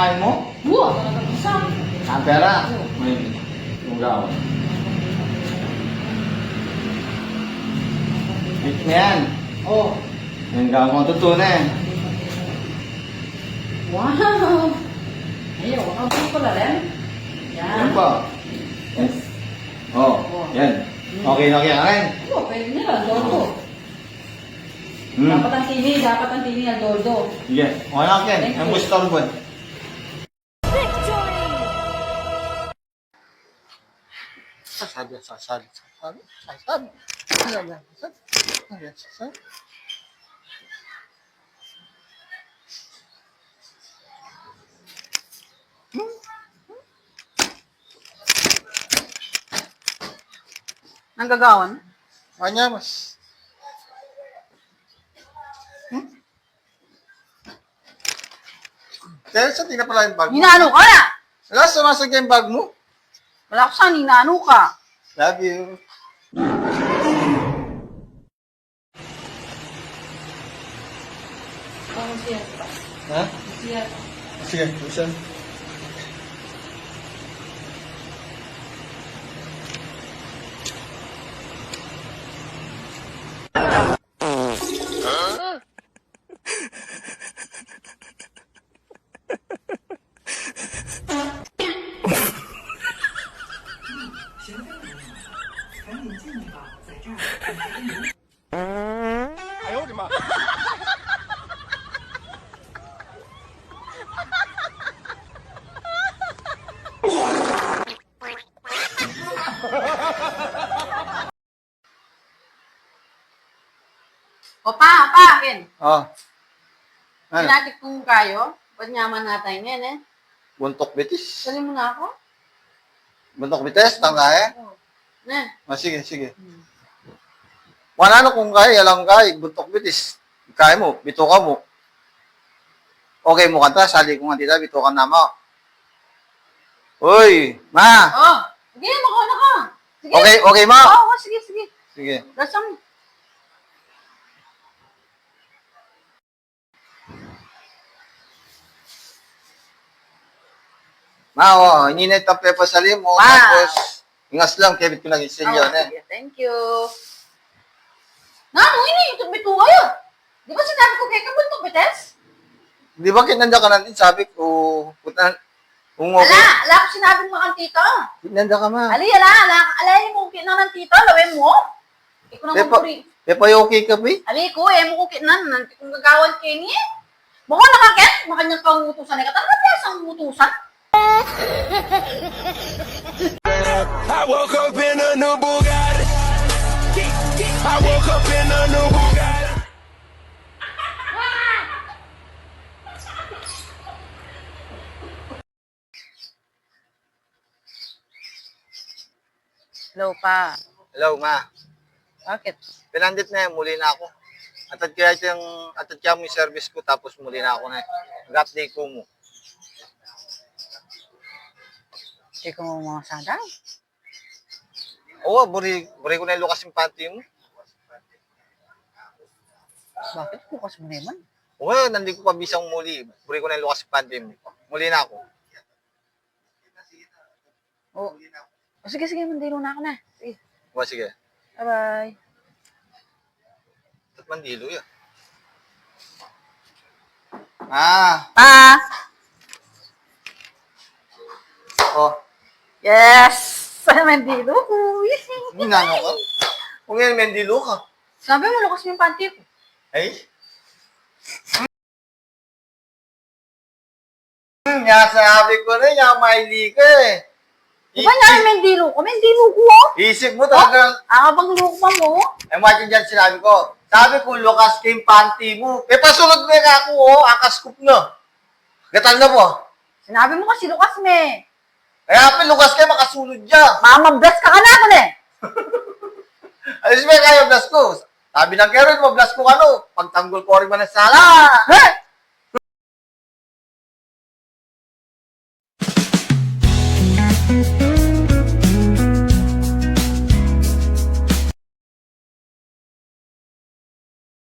kinakain mo? Buwa, talagang isa. Ang pera? May lugaw. Hit na yan. Oh. Yung gawa mo tutunan. Wow. Ayun, ang pala rin. Yan Yan. po. Yes. Oh, yan. Okay na kaya rin. Oh, pwede nila, Dordo. Hmm. Dapat ang tini ang Dordo. Sige. Okay na kaya. Ang gusto ko. Sasad. Nanggagawan? Kanya mas. Kaya saan tingnan pala yung bag mo? Ninano ka na! Wala, sumasag yung bag mo. Wala ko saan, ninano ka. Love you. Oh, siya. Ha? Siya. Sige, saan? Opa, Ken. Oh. Ano? Pinatik kong kayo. Panyaman natin yan eh. Buntok bitis. Sali mo na ako. Buntok bitis, tangkaya. Oh. Ne. Sige. Wala na kung kaya, lang kaya, buntok bitis. Kaya mo, bituka mo. Okay mo kanta, sali ko nga tita, bitukan na mo. Uy, ma! Oh, sige, makuna ka. Sige. Okay, ma! Oo, sige. Sige. Dasang. Ma, oh, ininit ang pepa sa limo, Wow. tapos, ingas lang, kaya ko lang isilyo, Oh, ne? sige, thank you. Nano, ini, itong kayo. Di ba sinabi ko kayo kabuntok, Betes? Di ba kinanda ka natin, sabi ko, puta, kung okay, Ala ko sinabi mo kang tito. kinanda ka, ma. Alay mo kina ng tito, lawin mo. Ikaw na Pepa, magpuri. pepa okay ka, ba? Ali ko, mo ko kinan, nanti kong gagawan kayo niya. Bako nakaket, makanyang pangutusan. Ika talaga niya isang utusan. I woke up in a new Bugatti. I woke up in a new Bugatti. Hello pa. Hello, ma. Bakit? Pinandit na yan, muli na ako. Atad kaya mo yung service ko, tapos muli na ako na. Nag-update ko mo. Hindi ko mo mga sadang. Oo, buri ko na yung lukas yung panty mo. Bakit? Bukas mo naman. Oo, nandi ko pa bisang muli. Buri ko na yung lukas yung panty mo. Muli na ako. Oh. Oh, sige, mandilo na ako na. Sige. O, sige. Bye-bye. At mandilo yan. Ah, Pa! oh. Yes! Mandilo ko. Nano ka? Kung yan, mandilo ka. Sabi mo, lukas mo yung panty ko. Ay? Sabi ko na, yamaili ka eh. Di ba nga yung mendilo ko? Mendilo ko, oh! Isip mo talagang, Bang lukma mo? eh, watching dyan sinabi ko. Sabi ko, lukas ka yung panty mo. Eh, pasunod na nga ako, oh. Akaskop na. Gatal na po. Sinabi mo kasi lukas me. Kaya pa, lukas ka, makasunod dyan. Mamablas ka na ako eh. Alis mo kayo, blast ko. Sabi ng Karen, mablas ko ano. Pagtanggol ko rin man ng sala. Ha?